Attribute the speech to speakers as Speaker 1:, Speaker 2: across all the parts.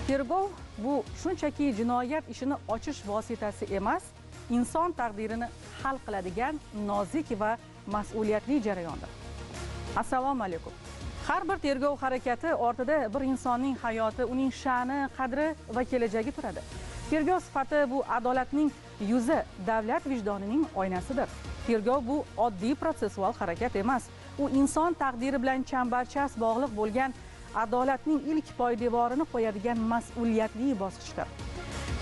Speaker 1: Tergov bu shunchaki jinoyat ishini ochish vositasi emas, inson taqdirini hal qiladigan nozik va mas'uliyatli jarayondir. Assalomu alaykum. Har bir tergov harakati ortida bir insonning hayoti, uning sha'ni, qadri va kelajagi turadi. Tergov sifati bu adolatning yuzi, davlat vijdonining oynasidir. Tergov bu oddiy protsessual harakat emas. U inson taqdiri bilan chambarchas bog'liq bo'lgan adolatning ilk poydevorini qo'yadigan mas'uliyatli bosqichdir.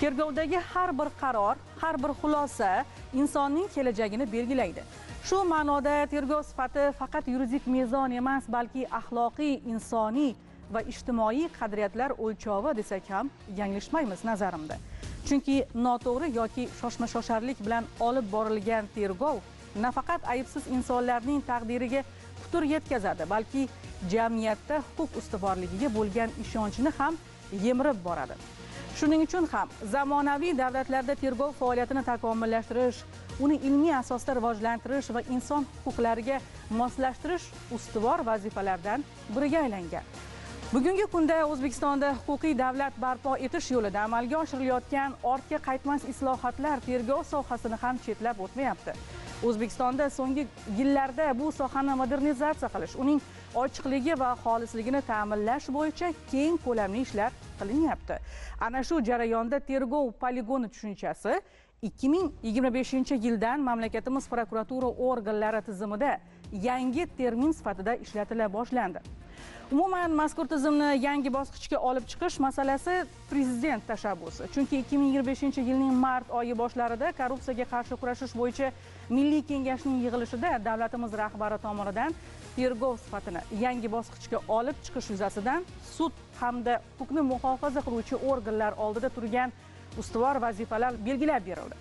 Speaker 1: Tergovdagi har bir qaror, har bir xulosa insonning kelajagini belgilaydi. Shu ma'noda tergov sifati faqat yuridik mezon emas, balki axloqiy, insoniy va ijtimoiy qadriyatlar o'lchovi desak ham yanglishmaymiz nazarimda. Chunki noto'g'ri yoki shoshma-shosharlik bilan olib borilgan tergov nafaqat aybsiz insonlarning taqdiriga putur yetkazadi, balki jamiyatda huquq ustuvorligiga bo'lgan ishonchni ham yemirib boradi. Shuning uchun ham zamonaviy davlatlarda tergov faoliyatini takomillashtirish, uni ilmiy asosda rivojlantirish va inson huquqlariga moslashtirish ustuvor vazifalardan biriga aylangan. Bugungi kunda O'zbekistonda huquqiy davlat barpo etish yo'lida amalga oshirilayotgan ortga qaytmas islohotlar tergov sohasini ham chetlab o'tmayapti. O'zbekistonda so'nggi yillarda bu sohani modernizatsiya qilish, uning ochiqligi va xolisligini ta'minlash bo'yicha keng ko'lamli ishlar qilinyapti. Ana shu jarayonda tergov poligoni tushunchasi 2025-yildan mamlakatimiz prokuratura organlari tizimida yangi termin sifatida ishlatila boshlandi. Umuman mazkur tizimni yangi bosqichga olib chiqish masalasi prezident tashabbusi. Chunki 2025-yilning mart oyi boshlarida korrupsiyaga qarshi kurashish bo'yicha Milliy kengashning yig'ilishida davlatimiz rahbari tomonidan tergov sifatini yangi bosqichga olib chiqish yuzasidan sud hamda huquqni muhofaza qiluvchi organlar oldida turgan ustuvor vazifalar belgilab berildi.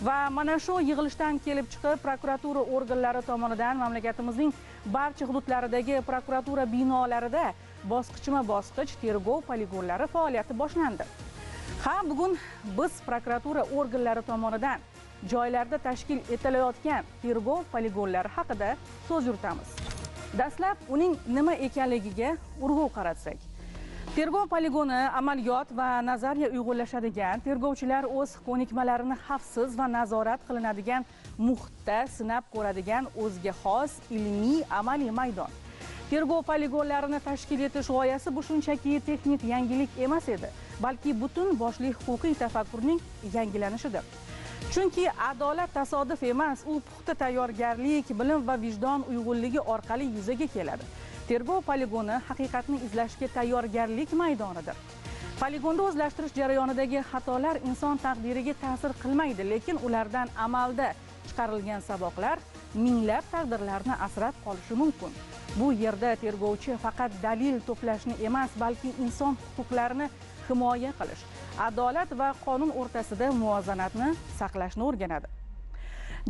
Speaker 1: Va mana shu yig'ilishdan kelib chiqib prokuratura organlari tomonidan mamlakatimizning barcha hududlaridagi prokuratura binolarida bosqichma-bosqich tergov poligonlari faoliyati boshlandi. Bugun biz prokuratura organlari tomonidan joylarda tashkil etilayotgan tergov poligonlari haqida so'z yuritamiz. Dastlab uning nima ekanligiga urg'u qaratsak. Tergov poligoni amaliyot va nazariya uyg'unlashadigan, tergovchilar o'z ko'nikmalarini xavfsiz va nazorat qilinadigan muhitda sinab ko'radigan o'ziga xos ilmiy amaliy maydon. Tergov poligonlarini tashkil etish g'oyasi bu shunchaki texnik yangilik emas edi, balki butun boshli huquqiy tafakkurning yangilanishidir. Chunki adolat tasodif emas, u puxta tayyorgarlik, bilim va vijdon uyg'unligi orqali yuzaga keladi. Tergov poligoni haqiqatni izlashga tayyorgarlik maydonidir. Poligonda o'zlashtirish jarayonidagi xatolar inson taqdiriga ta'sir qilmaydi, lekin ulardan amalda chiqarilgan saboqlar minglab taqdirlarni asrab qolishi mumkin. Bu yerda tergovchi faqat dalil to'plashni emas, balki inson huquqlarini himoya qilish, adolat va qonun o'rtasida muvozanatni saqlashni o'rganadi.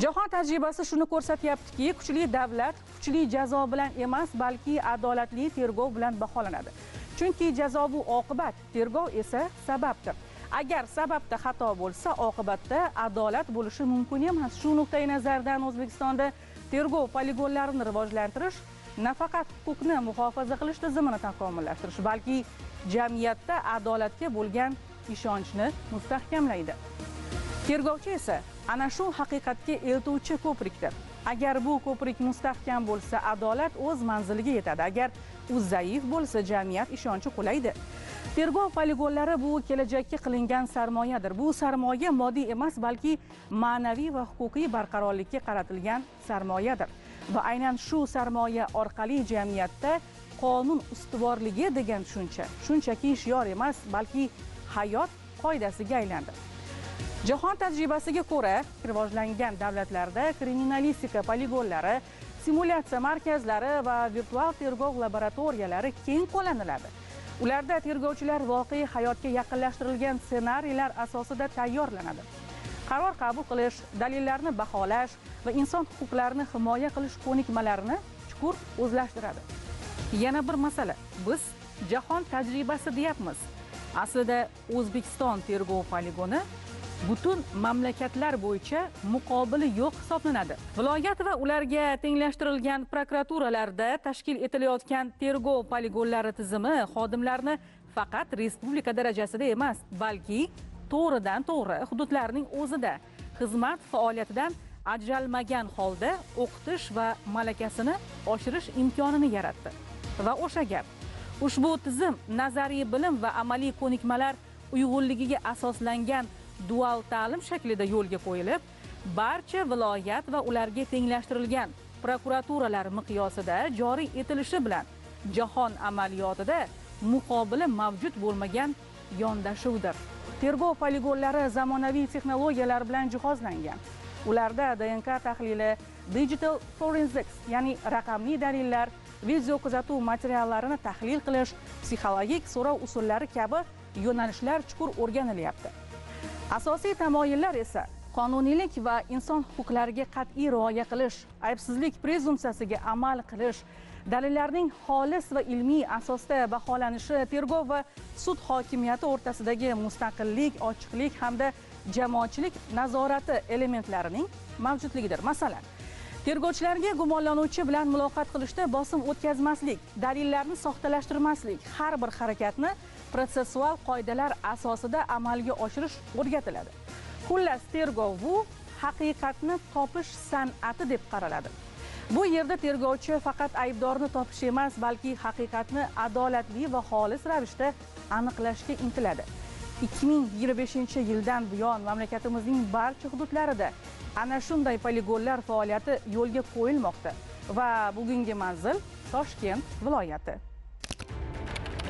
Speaker 1: Jahon tajribasi shuni ko'rsatyaptiki, kuchli davlat kuchli jazo bilan emas, balki adolatli tergov bilan baholanadi. Chunki jazo bu oqibat, tergov esa sababdir. Agar sababda xato bo'lsa, oqibatda adolat bo'lishi mumkin emas. Shu nuqtai nazardan O'zbekistonda tergov poligonlarini rivojlantirish nafaqat huquqni muhofaza qilish tizimini takomillashtirish, balki jamiyatda adolatga bo'lgan ishonchni mustahkamlaydi. Tergovchi esa ana shu haqiqatga eltuvchi ko'prikdir. Agar bu ko'prik mustahkam bo'lsa, adolat o'z manziliga yetadi. Agar u zaif bo'lsa, jamiyat ishonchi qulaydi. Tergov poligonlari bu kelajakka qilingan sarmoyadir. Bu sarmoya moddiy emas, balki ma'naviy va huquqiy barqarorlikka qaratilgan sarmoyadir. Va aynan shu sarmoya orqali jamiyatda qonun ustuvorligi degan tushuncha shunchaki shior emas, balki hayot qoidasiga aylandi. Jahon tajribasiga ko'ra, rivojlangan davlatlarda kriminalistika poligonlari, simulyatsiya markazlari va virtual tergov laboratoriyalari keng qo'llaniladi. Ularda tergovchilar voqea hayotga yaqinlashtirilgan ssenariylar asosida tayyorlanadi. Qaror qabul qilish, dalillarni baholash va inson huquqlarini himoya qilish ko'nikmalarini chuqur o'zlashtiradi. Yana bir masala, biz jahon tajribasi deyapmiz. Aslida O'zbekiston tergov poligoni butun mamlakatlar bo'yicha muqobili yo'q hisoblanadi. Viloyat va ularga tenglashtirilgan prokuraturalarda tashkil etilayotgan tergov poligonlari tizimi xodimlarni faqat respublika darajasida emas, balki to'g'ridan to'g'ri hududlarning o'zida xizmat faoliyatidan ajralmagan holda o'qitish va malakasini oshirish imkonini yaratdi. Va o'sha gap, ushbu tizim nazariy bilim va amaliy ko'nikmalar uyg'unligiga asoslangan dual ta'lim shaklida yo'lga qo'yilib, barcha viloyat va ularga tenglashtirilgan prokuraturalar miqyosida joriy etilishi bilan jahon amaliyotida muqobili mavjud bo'lmagan yondashuvdir. Tergov poligonlari zamonaviy texnologiyalar bilan jihozlangan. Ularda DNK tahlili, digital forensics, ya'ni raqamli dalillar, video kuzatuv materiallarini tahlil qilish, psixologik so'rov usullari kabi yo'nalishlar chuqur o'rganilyapti. Asosiy tamoyillar esa qonuniylik va inson huquqlariga qat'iy rioya qilish, aybsizlik prezumpsiyasiga amal qilish, dalillarning xolis va ilmiy asosda baholanishi, tergov va sud hokimiyati o'rtasidagi mustaqillik, ochiqlik hamda jamoatchilik nazorati elementlarining mavjudligidir. Masalan, tergovchilarga gumonlanuvchi bilan muloqot qilishda bosim o'tkazmaslik, dalillarni soxtalashtirmaslik, har bir harakatni protsessual qoidalar asosida amalga oshirish o'rgatiladi. Xullas, tergov bu haqiqatni topish san'ati deb qaraladi. Bu yerda tergovchi faqat aybdorni topish emas, balki haqiqatni adolatli va xolis ravishda aniqlashga intiladi. 2025-yildan buyon mamlakatimizning barcha hududlarida ana shunday poligonlar faoliyati yo'lga qo'yilmoqda va bugungi manzil Toshkent viloyati.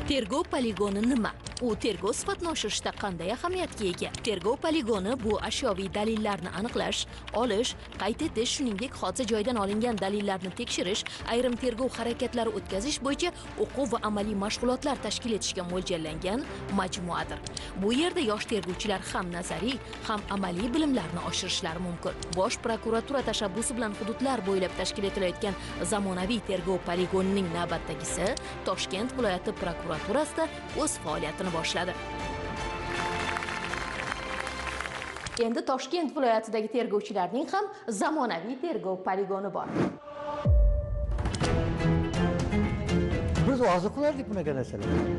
Speaker 2: Tergov poligoni nima? U tergov sifatini oshirishda qanday ahamiyatga ega? Tergov poligoni bu ashyoviy dalillarni aniqlash, olish, qayd etish, shuningdek hodisa joyidan olingan dalillarni tekshirish, ayrim tergov harakatlari o'tkazish bo'yicha o'quv va amaliy mashg'ulotlar tashkil etishga mo'ljallangan majmuadir. Bu yerda yosh tergovchilar ham nazariy, ham amaliy bilimlarni oshirishlari mumkin. Bosh prokuratura tashabbusi bilan hududlar bo'ylab tashkil etilayotgan zamonaviy tergov poligonining navbatdagisi Toshkent viloyati prokuraturasida o'z faoliyatini boshladi. Endi Toshkent viloyatidagi tergovchilarning ham zamonaviy tergov poligoni bor.
Speaker 3: Biz orzu qilardik bunaqa narsalarni.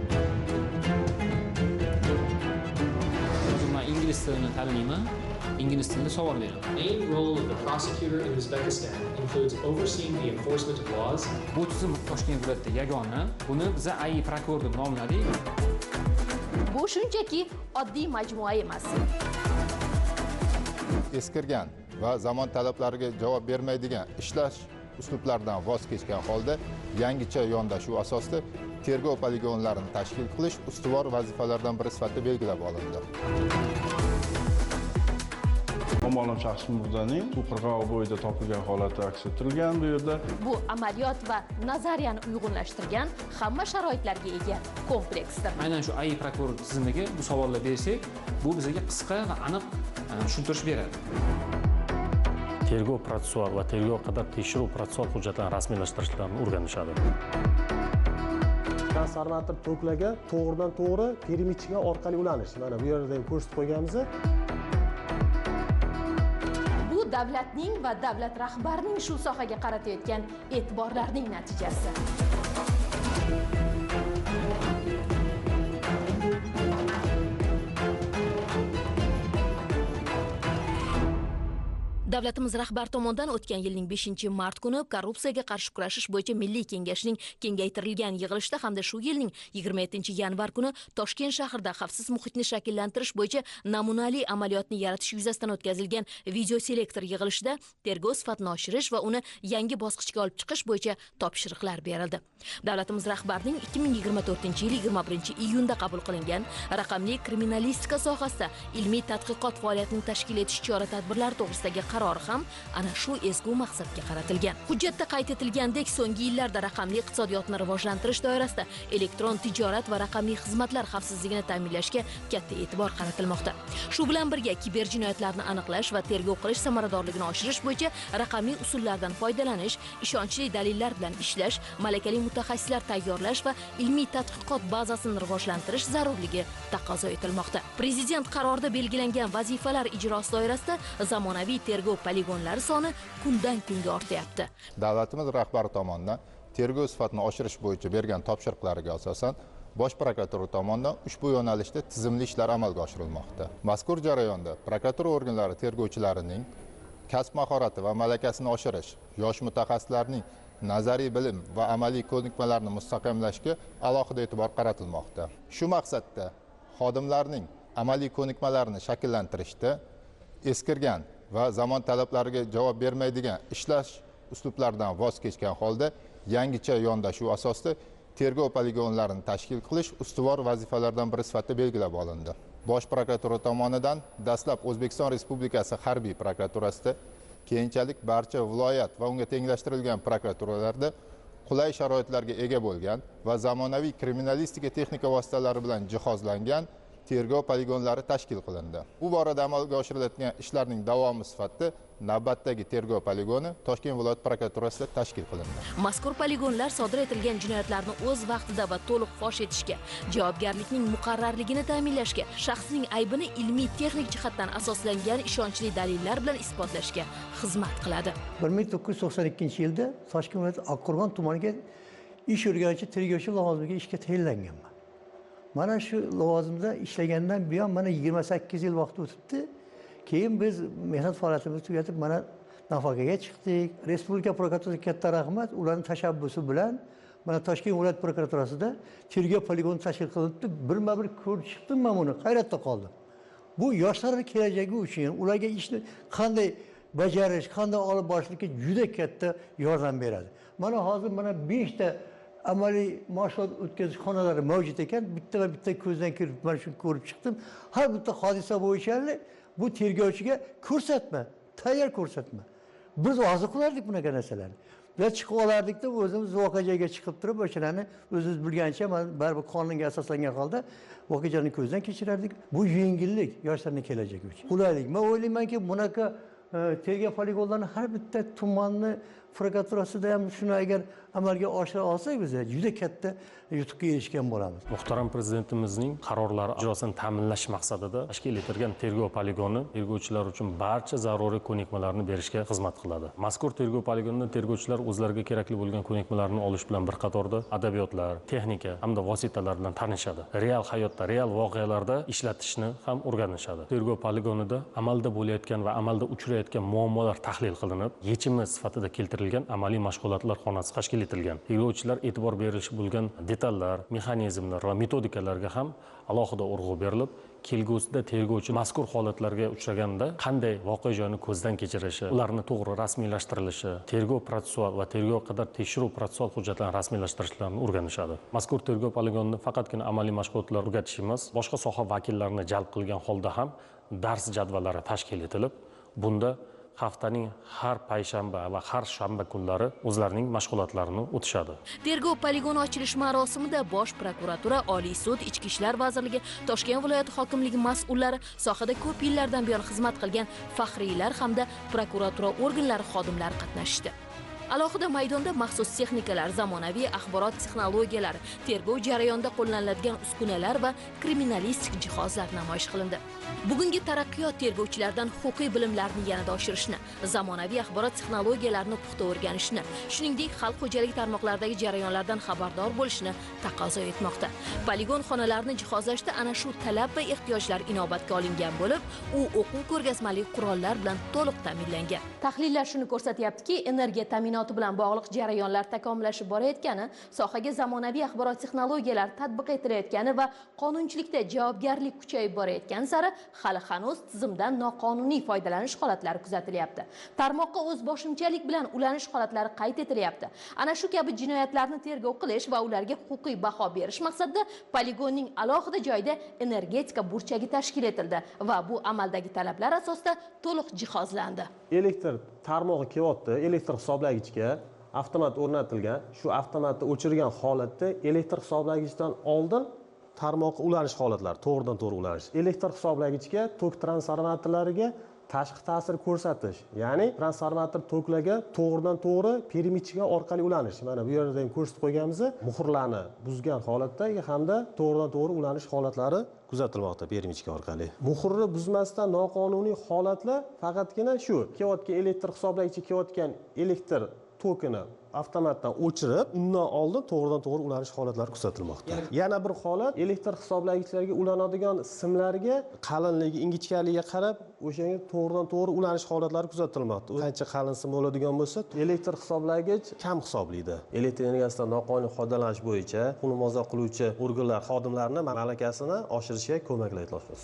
Speaker 4: Men ingliz tilini taniyman. Ingliz tilida savol beraman.
Speaker 5: Main role of the prosecutor in Uzbekistan includes overseeing the enforcement of laws.
Speaker 4: Bu tizim Toshkent viloyatida yagona. Buni biz AI prokuror deb nomladik.
Speaker 2: Bu shunchaki oddiy majmua emas.
Speaker 6: Eskirgan va zamon talablariga javob bermaydigan ishlash uslublaridan voz kechgan holda yangicha yondashuv asosida tergov poligonlarini tashkil qilish ustuvor vazifalardan biri sifatida belgilab olindi.
Speaker 7: Noma'lum shaxs murdaning suv qirg'og'i bo'yida topilgan holati aks ettirilgan bu yerda.
Speaker 2: Bu amaliyot va nazariyani uyg'unlashtirgan, hamma sharoitlarga ega kompleksdir.
Speaker 4: Aynan shu AI prokuror tizimiga bu savollar bersak, bu bizga qisqa va aniq tushuntirish beradi.
Speaker 8: Tergov protsessual va tergov qadar tekshiruv protsessual hujjatlarini rasmiylashtirishlarni o'rganishadi.
Speaker 9: Transformator to'klaga to'g'ridan to'g'ri perimichga orqali ulanish. Mana bu yerda ham ko'rsatib qo'yganmiz.
Speaker 2: Davlatning va davlat rahbarining shu sohaga qaratayotgan e'tiborlarining natijasi. Davlatimiz rahbar tomonidan o'tgan yilning 5-mart kuni korrupsiyaga qarshi kurashish bo'yicha Milliy kengashning kengaytirilgan yig'ilishida hamda shu yilning 27-yanvar kuni Toshkent shahrida xavfsiz muhitni shakllantirish bo'yicha namunali amaliyotni yaratish yuzasidan o'tkazilgan video selektor yig'ilishida tergov sifatini oshirish va uni yangi bosqichga olib chiqish bo'yicha topshiriqlar berildi. Davlatimiz rahbarining 2024-yil 21-iyunda qabul qilingan raqamli kriminalistika sohasida ilmiy tadqiqot faoliyatini tashkil etish chora-tadbirlari to'g'risidagi qaror ham ana shu ezgu maqsadga qaratilgan. Hujjatda qayd etilgandek, so'nggi yillarda raqamli iqtisodiyotni rivojlantirish doirasida elektron tijorat va raqamli xizmatlar xavfsizligini ta'minlashga katta e'tibor qaratilmoqda. Shu bilan birga kiberjinoyatlarni aniqlash va tergov qilish samaradorligini oshirish bo'yicha raqamli usullardan foydalanish, ishonchli dalillar bilan ishlash, malakali mutaxassislar tayyorlash va ilmiy tadqiqot bazasini rivojlantirish zarurligi taqozo etilmoqda. Prezident qarorida belgilangan vazifalar ijrosi doirasida zamonaviy tergov poligonlari soni kundan kunga ortyapti.
Speaker 6: Davlatimiz rahbari tomonidan tergov sifatini oshirish bo'yicha bergan topshiriqlariga asosan Bosh prokuratura tomonidan ushbu yo'nalishda tizimli ishlar amalga oshirilmoqda. Mazkur jarayonda prokuratura organlari tergovchilarining kasb mahorati va malakasini oshirish, yosh mutaxassislarning nazariy bilim va amaliy ko'nikmalarini mustahkamlashga alohida e'tibor qaratilmoqda. Shu maqsadda xodimlarning amaliy ko'nikmalarini shakllantirishda eskirgan va zamon talablariga javob bermaydigan ishlash uslublaridan voz kechgan holda yangicha yondashuv asosida tergov poligonlarini tashkil qilish ustuvor vazifalardan biri sifatida belgilab olindi. Bosh prokuratura tomonidan dastlab O'zbekiston Respublikasi harbiy prokuraturasida, keyinchalik barcha viloyat va unga tenglashtirilgan prokuraturalarda qulay sharoitlarga ega bo'lgan va zamonaviy kriminalistika texnika vositalari bilan jihozlangan tergov poligonlari tashkil qilindi. Bu borada amalga oshirilayotgan ishlarning davomi sifatida navbatdagi tergov poligoni Toshkent viloyat prokuraturasida tashkil qilindi.
Speaker 2: Mazkur poligonlar sodir etilgan jinoyatlarni o'z vaqtida va to'liq fosh etishga, javobgarlikning muqarrarligini ta'minlashga, shaxsning aybini ilmiy texnik jihatdan asoslangan ishonchli dalillar bilan isbotlashga xizmat qiladi.
Speaker 3: 1992-yilda Toshkent viloyati Oqqo'rg'on tumaniga ish o'rganuvchi tergovchi lavozimiga ishga tayinlanganman. Mana shu lavozimda ishlagandan buyon mana 28 yil vaqt o'tibdi. Keyin biz mehnat faoliyatimizni tugatib mana nafaqaga chiqdik. Respublika prokuraturasiga katta rahmat. Ularning tashabbusi bilan mana Toshkent viloyat prokuraturasida tergov poligoni tashkil qilindi. Birma-bir ko'rib chiqdim men buni, hayratda qoldim. Bu yoshlarning kelajagi uchun ularga ishni qanday bajarish, qanday olib borishlikka juda katta yordam beradi. Mana hozir mana 5 ta amaliy mashg'ulot o'tkazish xonalari mavjud ekan. Bitta va bitta ko'zdan kirib mana shuni ko'rib chiqdim. Har bitta hodisa bo'yicha bu tergovchiga ko'rsatma, tayyor ko'rsatma. Biz hozir qilardik bunaqa narsalarni. Biz chiqib olardikda o'zimiz voqea joyiga chiqib turib o'shalarni o'zimiz bilgancha baribir qonunga asoslangan holda voqea joyini ko'zdan kechirardik. Bu yengillik yoshlarning kelajagi uchun. Qulaylik. Men o'ylaymanki, bunaqa tergov poligonlarini har bitta tumanni prokuraturasida ham shuni agar amalga oshira olsak biz juda katta yutuqqa erishgan bo'lamiz.
Speaker 8: Muhtaram Prezidentimizning qarorlari ijrosini ta'minlash maqsadida tashkil etilgan tergov poligoni tergovchilar uchun barcha zaruriy ko'nikmalarni berishga xizmat qiladi. Mazkur tergov poligonida tergovchilar o'zlariga kerakli bo'lgan ko'nikmalarni olish bilan bir qatorda adabiyotlar, texnika hamda vositalar bilan tanishadi. Real hayotda, real voqealarda ishlatishni ham o'rganishadi. Tergov poligonida amalda bo'layotgan va amalda uchrayotgan muammolar tahlil qilinib, yechimi sifatida keltirilgan amaliy mashg'ulotlar xonasi tashkil etilgan. Tergovchilar e'tibor berishi bo'lgan detallar, mexanizmlar va metodikalarga ham alohida urg'u berilib, kelgusida tergovchi mazkur holatlarga uchraganda qanday voqea joyini ko'zdan kechirishi, ularni to'g'ri rasmiylashtirilishi, tergov protsessual va tergov qadar tekshiruv protsessual hujjatlarini rasmiylashtirishlarini o'rganishadi. Mazkur tergov poligonida faqatgina amaliy mashg'ulotlar o'rgatish emas, boshqa soha vakillarini jalb qilgan holda ham dars jadvallari tashkil etilib, bunda haftaning har payshanba va har shanba kunlari o'zlarining mashg'ulotlarini o'tishadi.
Speaker 2: Tergov poligoni ochilish marosimida Bosh prokuratura, Oliy sud, Ichki ishlar vazirligi, Toshkent viloyati hokimligi mas'ullari, sohada ko'p yillardan buyon xizmat qilgan faxriylar hamda prokuratura organlari xodimlari qatnashdi. Alohida maydonda maxsus texnikalar, zamonaviy axborot texnologiyalari, tergov jarayonida qo'llaniladigan uskunalar va kriminalistik jihozlar namoyish qilindi. Bugungi taraqqiyot tergovchilardan huquqiy bilimlarni yanada oshirishni, zamonaviy axborot texnologiyalarini puxta o'rganishni, shuningdek xalq xo'jaligi tarmoqlaridagi jarayonlardan xabardor bo'lishni taqozo etmoqda. Poligon xonalarini jihozlashda ana shu talab va ehtiyojlar inobatga olingan bo'lib, u o'quv ko'rgazmali qurollar bilan to'liq ta'minlangan. Tahlillar shuni ko'rsatyaptiki, energiya ta'minoti bilan bog'liq jarayonlar takomillashib borayotgani, sohaga zamonaviy axborot texnologiyalari tatbiq etilayotgani va qonunchilikda javobgarlik kuchayib borayotgani sari hali hanuz tizimdan noqonuniy foydalanish holatlari kuzatilyapti. Tarmoqqa o'z boshimchalik bilan ulanish holatlari qayd etilyapti. Ana shu kabi jinoyatlarni tergov qilish va ularga huquqiy baho berish maqsadida poligonning alohida joyda energetika burchagi tashkil etildi va bu amaldagi talablar asosida to'liq jihozlandi.
Speaker 9: Elektr tarmog'i kelyapti, elektr hisoblagichga avtomat o'rnatilgan. Shu avtomatni o'chirgan holatda elektr hisoblagichdan oldin tarmoqqa ulanish holatlari, to'g'ridan to'g'ri ulanish. Elektr hisoblagichga tok transformatorlariga tashqi ta'sir ko'rsatish, ya'ni transformator toklarga to'g'ridan to'g'ri perimichka orqali ulanish. Mana bu yerda ham ko'rsatib qo'yganmiz. Muhrlarni buzgan holatda hamda to'g'ridan to'g'ri ulanish holatlari kuzatilmoqda perimichka orqali. Muhrni buzmasdan noqonuniy holatlar faqatgina shu kelayotgan elektr hisoblagichga kelayotgan elektr tokini avtomatdan o'chirib, undan oldin to'g'ridan-to'g'ri ulanish holatlari kuzatilmoqda. Yana bir holat, elektr hisoblagichlarga ulanadigan simlarga qalinligi, ingichkaligiga qarab, o'shanga to'g'ridan-to'g'ri ulanish holatlari kuzatilmoqda. Qancha qalin sim bo'ladigan bo'lsa, elektr hisoblagich kam hisoblaydi. Elektr energiyasidan noqonuniy foydalanish bo'yicha qonun muvofiq qiluvchi organlar xodimlarining malakasini oshirishga ko'maklaymiz.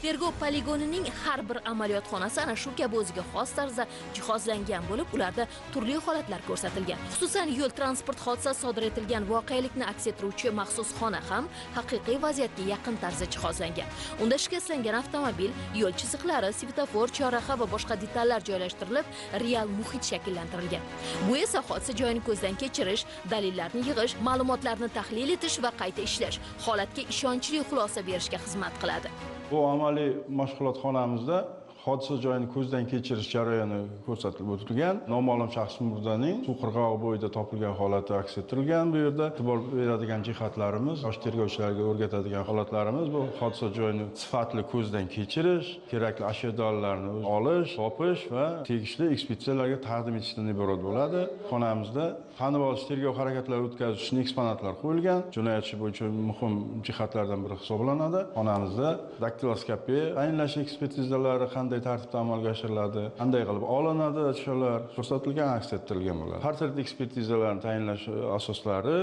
Speaker 2: Tergov poligonining har bir amaliyotxonasi ana shu kabi o'ziga xos tarzda jihozlangan bo'lib, ularda turli holatlar ko'rsatilgan. Xususan, yo'l transport hodisasi sodir etilgan voqelikni aks ettiruvchi maxsus xona ham haqiqiy vaziyatga yaqin tarzda jihozlangan. Unda shikastlangan avtomobil, yo'l chiziqlari, svetofor, chorraha va boshqa detallar joylashtirilib, real muhit shakllantirilgan. Bu esa hodisa joyini ko'zdan kechirish, dalillarni yig'ish, ma'lumotlarni tahlil etish va qayta ishlash, holatga ishonchli xulosa berishga xizmat qiladi.
Speaker 7: Bu amaliy mashg'ulotxonamizda hodisa joyini ko'zdan kechirish jarayoni ko'rsatilib o'tilgan. Noma'lum shaxs murdaning suv qirg'og'i bo'yida topilgan holati aks ettirilgan. Bu yerda e'tibor beradigan jihatlarimiz, yosh tergovchilarga o'rgatadigan holatlarimiz bu hodisa joyini sifatli ko'zdan kechirish, kerakli ashyolarni olish, topish va tegishli ekspertizalarga taqdim etishdan iborat bo'ladi. Xonamizda tanib olish tergov harakatlari o'tkazish uchun eksponatlar qo'yilgan. Jinoyatchi bo'yicha muhim jihatlardan biri hisoblanadi. Xonamizda daktiloskopiya, tayinlash ekspertizalari qanday tartibda amalga oshiriladi, qanday qilib olinadi, o'shalar ko'rsatilgan, aks ettirilgan bo'ladi. Portret ekspertizalarni tayinlash asoslari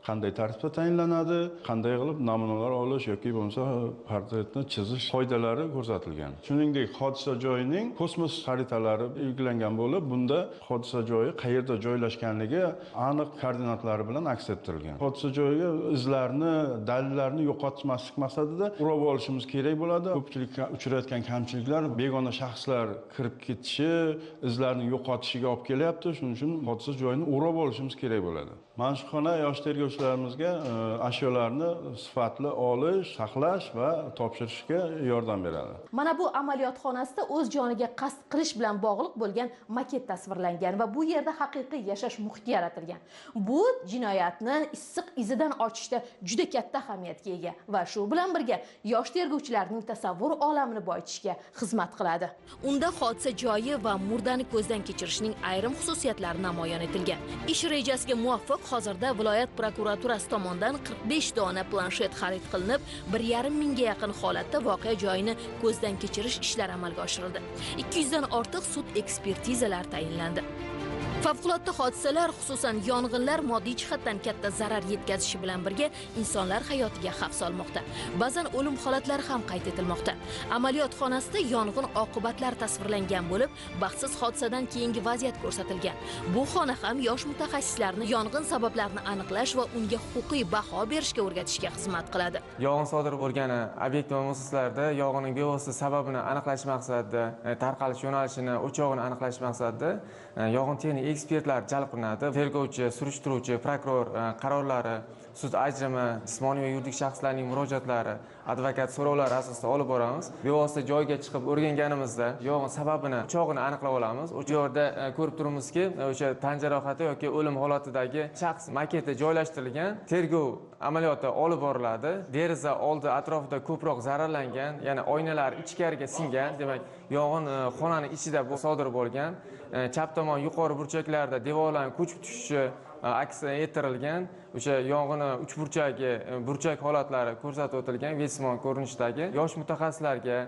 Speaker 7: qanday tartibda tayinlanadi, qanday qilib namunalar olish yoki bo'lmasa portretni chizish qoidalari ko'rsatilgan. Shuningdek, hodisa joyining kosmos xaritalari belgilangan bo'lib, bunda hodisa joyi qayerda joylashganligi aniq koordinatlari bilan aks ettirilgan. Hodisa joyiga izlarni, dalillarni yo'qotmaslik maqsadida o'rab olishimiz kerak bo'ladi. Ko'pchilikka uchrayotgan kamchiliklar begona shaxslar kirib ketishi, izlarni yo'qotishiga olib kelyapti. Shuning uchun hodisa joyini o'rab olishimiz kerak bo'ladi. Mana shu xona yosh tergovchilarimizga ashyolarni sifatli olish, saqlash va topshirishga yordam beradi.
Speaker 2: Mana bu amaliyot xonasida o'z joniga qasd qilish bilan bog'liq bo'lgan maket tasvirlangan va bu yerda haqiqiy yashash muhiti yaratilgan. Bu jinoyatni issiq izidan ochishda juda katta ahamiyatga ega va shu bilan birga yosh tergovchilarning tasavvur olamini boyitishga xizmat qiladi. Unda hodisa joyi va murdani ko'zdan kechirishning ayrim xususiyatlari namoyon etilgan. Ish rejasiga muvofiq hozirda viloyat prokuraturasi tomonidan 45 dona planshet xarid qilinib, 1,5 mingga yaqin holatda voqea joyini ko'zdan kechirish ishlari amalga oshirildi. 200 dan ortiq sud ekspertizalar tayinlandi. Favqulodda hodisalar, xususan yong'inlar moddiy jihatdan katta zarar yetkazishi bilan birga insonlar hayotiga xavf solmoqda. Ba'zan o'lim holatlari ham qayd etilmoqda. Amaliyot xonasida yong'in oqibatlari tasvirlangan bo'lib, baxtsiz hodisadan keyingi vaziyat ko'rsatilgan. Bu xona ham yosh mutaxassislarni yong'in sabablarini aniqlash va unga huquqiy baho berishga o'rgatishga xizmat qiladi.
Speaker 10: Yong'in sodir bo'lgan obyekt va muassaslarda yong'inning bevosita sababini aniqlash maqsadida, tarqalish yo'nalishini, o'chog'ini aniqlash maqsadida yong'in texnik ekspertlar jalb qilinadi. Tergovchi, surishtiruvchi, prokuror qarorlari, sud ajrimi, jismoniy va yuridik shaxslarning murojaatlari, advokat so'rovlari asosida olib boramiz. Bevosita joyga chiqib o'rganganimizda yong'in sababini, o'chog'ini aniqlab olamiz. O'sha yerda ko'rib turamizki, o'sha tan jarohati yoki o'lim holatidagi shaxs maketi joylashtirilgan. Tergov amaliyoti olib boriladi. Deraza oldi atrofida ko'proq zararlangan, ya'ni oynalar ichkariga singan, demak, yong'in xonaning ichida bu sodir bo'lgan. Chap tomon yuqori burchaklarda devorlarning ko'chib tushishi aks ettirilgan. O'sha yong'in burchak holatlari ko'rsatib o'tilgan vesimon ko'rinishdagi. Yosh mutaxassislarga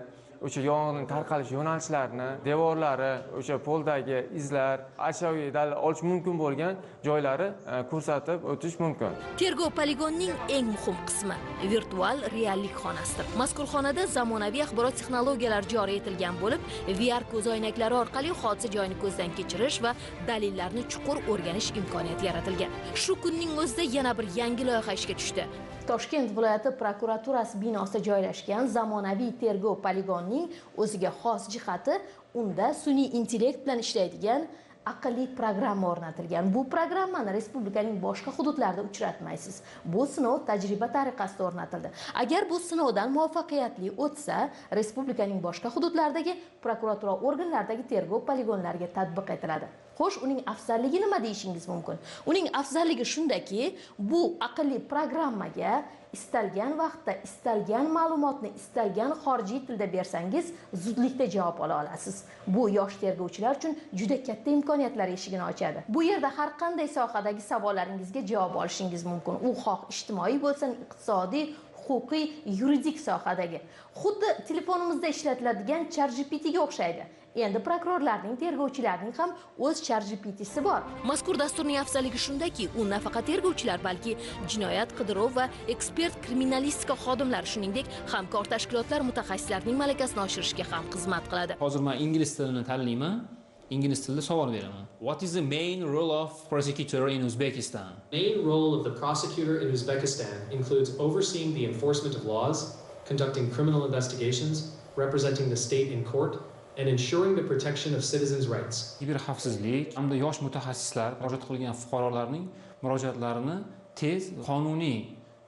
Speaker 10: o'sha yong'inning tarqalish yo'nalishlarini, devorlari, o'sha poldagi izlar, ashyoviy dalil olish mumkin bo'lgan joylari ko'rsatib o'tish mumkin.
Speaker 2: Tergov poligonining eng muhim qismi virtual reallik xonasidir. Mazkur xonada zamonaviy axborot texnologiyalari joriy etilgan bo'lib, VR ko'zoynaklari orqali hodisa joyini ko'zdan kechirish va dalillarni chuqur o'rganish imkoniyati yaratilgan. Shu kunning o'zida yana bir yangi loyiha ishga tushdi. Toshkent viloyati prokuraturasi binosida joylashgan zamonaviy tergov poligonining o'ziga xos jihati, unda sun'iy intellekt bilan ishlaydigan aqlli programma o'rnatilgan. Bu programmani respublikaning boshqa hududlarida uchratmaysiz. Bu sinov tajriba tariqasida o'rnatildi. Agar bu sinovdan muvaffaqiyatli o'tsa, respublikaning boshqa hududlaridagi prokuratura organlaridagi tergov poligonlariga tatbiq etiladi. Xo'sh, uning afzalligi nima deyishingiz mumkin? Uning afzalligi shundaki, bu aqlli programmaga istalgan vaqtda istalgan ma'lumotni istalgan xorijiy tilda bersangiz, zudlikda javob ola olasiz. Bu yosh tergovchilar uchun juda katta imkoniyatlar eshigini ochadi. Bu yerda har qanday sohadagi savollaringizga javob olishingiz mumkin. U xoh ijtimoiy bo'lsin, iqtisodiy, huquqiy, yuridik sohadagi. Xuddi telefonimizda ishlatiladigan ChatGPTga o'xshaydi. Endi prokurorlarning, tergovchilarning ham o'z ChatGPT'si bor. Mazkur dasturning afzalligi shundaki, u nafaqat tergovchilar, balki jinoyat qidiruv va ekspert kriminalistika xodimlari, shuningdek, hamkor tashkilotlar mutaxassislarining malakasini oshirishga ham xizmat qiladi.
Speaker 4: Hozir men ingliz tilini tanlayman. Ingliz tilida savol beraman. What is the main role of prosecutor in Uzbekistan?
Speaker 5: Main role of the prosecutor in Uzbekistan includes overseeing the enforcement of laws, conducting criminal investigations, representing the state in court, and ensuring the protection of citizens' rights.
Speaker 4: Kiberxavfsizlik hamda yosh mutaxassislar murojaat qilgan fuqarolarning murojaatlarini tez, qonuniy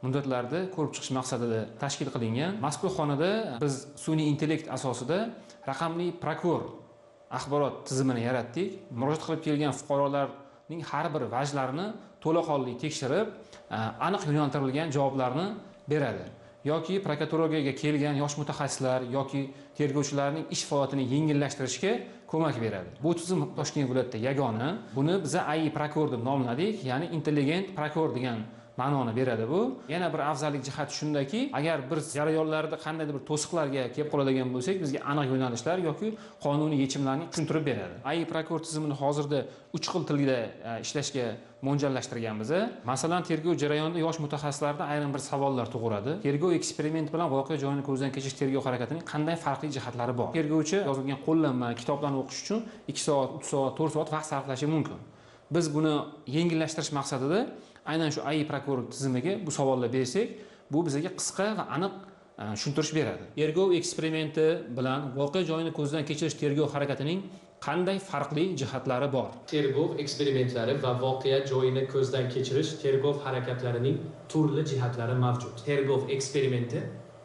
Speaker 4: muddatlarda ko'rib chiqish maqsadida tashkil qilingan. Mazkur xonada biz sun'iy intellekt asosida raqamli prokuror axborot tizimini yaratdik. Murojaat qilib kelgan fuqarolarning har bir vajlarini to'laqonli tekshirib, aniq yo'naltirilgan javoblarni beradi. Yoki prokuraturaga kelgan yosh mutaxassislar yoki tergovchilarning ish faoliyatini yengillashtirishga ko'mak beradi. Bu tizim Toshkent viloyatida yagona. Buni biz AI prokuror deb nomladik, ya'ni intelligent prokuror degan ma'noni beradi bu. Yana bir afzallik jihati shundaki, agar bir jarayonlarda qandaydir bir to'siqlarga kelib qoladigan bo'lsak, bizga aniq yo'nalishlar yoki qonuniy yechimlarni tushuntirib beradi. AI prokuror tizimini hozirda 3 xil tilda ishlashga mo'ljallashtirganmiz. Masalan, tergov jarayonida yosh mutaxassislardan ayrim bir savollar tug'iladi. Tergov eksperiment bilan voqea joyini ko'zdan kechirish tergov harakatining qanday farqli jihatlari bor? Tergovchi yozilgan qo'llanma kitoblarni o'qish uchun 2 soat, 3 soat, 4 soat vaqt sarflashi mumkin. Biz buni yengillashtirish maqsadida aynan shu AI prokuror tizimiga bu savollar bersak, bu bizga qisqa va aniq tushuntirish beradi. Tergov eksperimenti bilan voqea joyini ko'zdan kechirish tergov harakatining qanday farqli jihatlari bor?
Speaker 5: Tergov eksperimentlari va voqea joyini ko'zdan kechirish tergov harakatlarining turli jihatlari mavjud. Tergov eksperimenti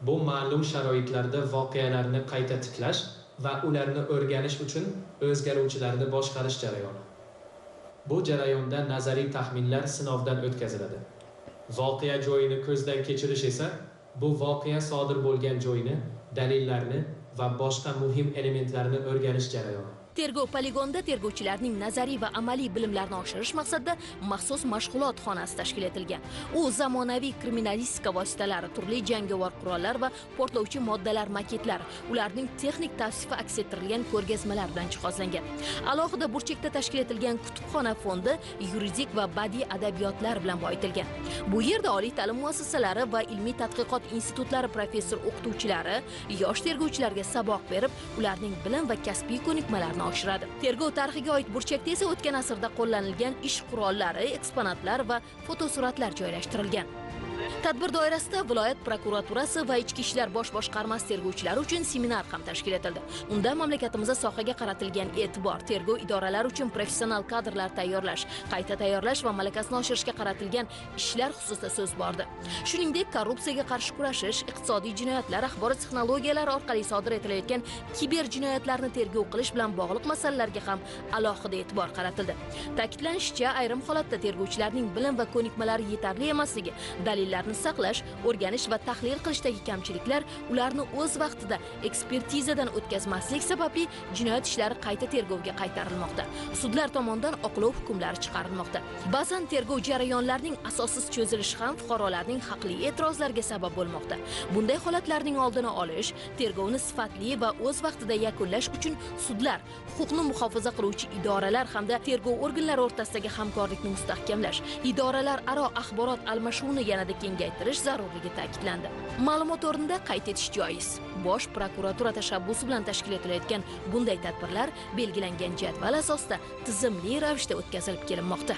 Speaker 5: bu ma'lum sharoitlarda voqealarni qayta tiklash va ularni o'rganish uchun o'zgaruvchilarni boshqarish jarayoni. Bu jarayonda nazariy taxminlar sinovdan o'tkaziladi. Voqea joyini ko'zdan kechirish esa bu voqea sodir bo'lgan joyni, dalillarni va boshqa muhim elementlarni o'rganish jarayoni.
Speaker 2: Tergov poligonda tergovchilarning nazariy va amaliy bilimlarini oshirish maqsadida maxsus mashg'ulot xonasi tashkil etilgan. U zamonaviy kriminalistika vositalari, turli jangovar qurollar va portlovchi moddalar maketlari, ularning texnik tavsifi aks ettirilgan ko'rgazmalar bilan jihozlangan. Alohida burchakda tashkil etilgan kutubxona fondi yuridik va badiiy adabiyotlar bilan boyitilgan. Bu yerda oliy ta'lim muassasalari va ilmiy tadqiqot institutlari professor o'qituvchilari yosh tergovchilarga saboq berib, ularning bilim va kasbiy ko'nikmalarini oshiradi. Tergov tarixiga oid burchakda esa o'tgan asrda qo'llanilgan ish qurollari, eksponatlar va fotosuratlar joylashtirilgan. Tadbir doirasida viloyat prokuraturasi va ichki ishlar bosh boshqarmasi tergovchilari uchun seminar ham tashkil etildi. Unda mamlakatimizda sohaga qaratilgan e'tibor, tergov idoralari uchun professional kadrlar tayyorlash, qayta tayyorlash va malakasini oshirishga qaratilgan ishlar xususida so'z bordi. Shuningdek, korrupsiyaga qarshi kurashish, iqtisodiy jinoyatlar, axborot texnologiyalari orqali sodir etilayotgan kiber jinoyatlarni tergov qilish bilan bog'liq masalalarga ham alohida e'tibor qaratildi. Ta'kidlanishicha, ayrim holatda tergovchilarning bilim va ko'nikmalari yetarli emasligi, dalillarni saqlash, o'rganish va tahlil qilishdagi kamchiliklar ularni o'z vaqtida ekspertizadan o'tkazmaslik sababli jinoyat ishlari qayta tergovga qaytarilmoqda. Sudlar tomonidan oqlov hukmlari chiqarilmoqda. Ba'zan tergov jarayonlarining asossiz cho'zilishi ham fuqarolarning haqli e'tirozlariga sabab bo'lmoqda. Bunday holatlarning oldini olish, tergovni sifatli va o'z vaqtida yakunlash uchun sudlar, huquqni muhofaza qiluvchi idoralar hamda tergov organlari o'rtasidagi hamkorlikni mustahkamlash, idoralar aro axborot almashuvini yanada kengaytirish zarurligi ta'kidlandi. Ma'lumot o'rnida qayd etish joiz. Bosh prokuratura tashabbusi bilan tashkil etilayotgan bunday tadbirlar belgilangan jadval asosida tizimli ravishda o'tkazilib kelinmoqda.